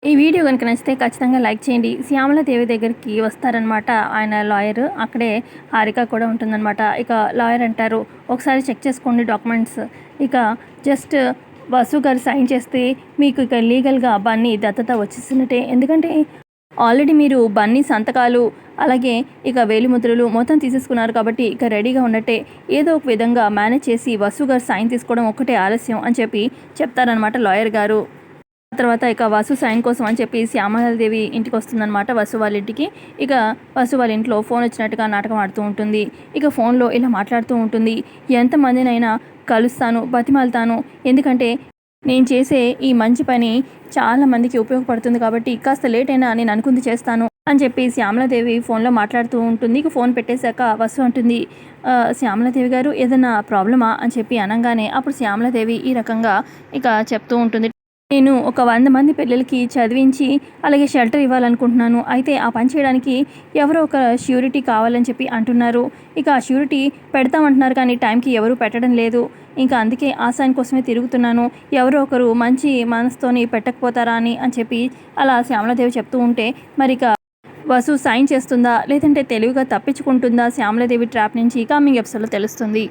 ఈ వీడియో కనుక నచ్చితే ఖచ్చితంగా లైక్ చేయండి. శ్యామలాదేవి దగ్గరికి వస్తారనమాట ఆయన లాయర్. అక్కడే హారిక కూడా ఉంటుందన్నమాట. ఇక లాయర్ అంటారు, ఒకసారి చెక్ చేసుకోండి డాక్యుమెంట్స్. ఇక జస్ట్ వసు గారు సైన్ చేస్తే మీకు ఇక లీగల్గా బన్నీ దత్తత వచ్చేసినట్టే. ఎందుకంటే ఆల్రెడీ మీరు బన్నీ సంతకాలు అలాగే ఇక వేలిముద్రలు మొత్తం తీసేసుకున్నారు కాబట్టి ఇక రెడీగా ఉన్నట్టే. ఏదో ఒక విధంగా మేనేజ్ చేసి వసు గారు సైన్ తీసుకోవడం ఒక్కటే ఆలస్యం అని చెప్పి చెప్తారనమాట లాయర్ గారు. తర్వాత ఇక వసు సైన్ కోసం అని చెప్పి శ్యామలాదేవి ఇంటికి వస్తుందన్నమాట, వసు వాళ్ళ ఇంటికి. ఇక వసు వాళ్ళ ఇంట్లో ఫోన్ వచ్చినట్టుగా నాటకం ఆడుతూ ఉంటుంది. ఇక ఫోన్లో ఇలా మాట్లాడుతూ ఉంటుంది, ఎంతమందినైనా కలుస్తాను, బతిమాలుతాను, ఎందుకంటే నేను చేసే ఈ మంచి పని చాలా మందికి ఉపయోగపడుతుంది కాబట్టి కాస్త లేట్ అయినా నేను అనుకుంది చేస్తాను అని చెప్పి శ్యామలాదేవి ఫోన్లో మాట్లాడుతూ ఉంటుంది. ఇక ఫోన్ పెట్టేశాక వసు అంటుంది, శ్యామలాదేవి గారు ఏదైనా ప్రాబ్లమా అని చెప్పి అనగానే అప్పుడు శ్యామలాదేవి ఈ రకంగా ఇక చెప్తూ ఉంటుంది, నేను ఒక 100 మంది పిల్లలకి చదివించి అలాగే షెల్టర్ ఇవ్వాలనుకుంటున్నాను. అయితే ఆ పని చేయడానికి ఎవరో ఒక ష్యూరిటీ కావాలని చెప్పి అంటున్నారు. ఇక ఆ ష్యూరిటీ పెడతామంటున్నారు కానీ టైంకి ఎవరు పెట్టడం లేదు. ఇంకా అందుకే ఆ సైన్ కోసమే తిరుగుతున్నాను, ఎవరో ఒకరు మంచి మనసుతోని పెట్టకపోతారా అని చెప్పి అలా శ్యామలాదేవి చెప్తూ ఉంటే, మరి ఇక వసు సైన్ చేస్తుందా లేదంటే తెలివిగా తప్పించుకుంటుందా శ్యామలాదేవి ట్రాప్ నుంచి కమింగ్ ఎపిసోడ్లో తెలుస్తుంది.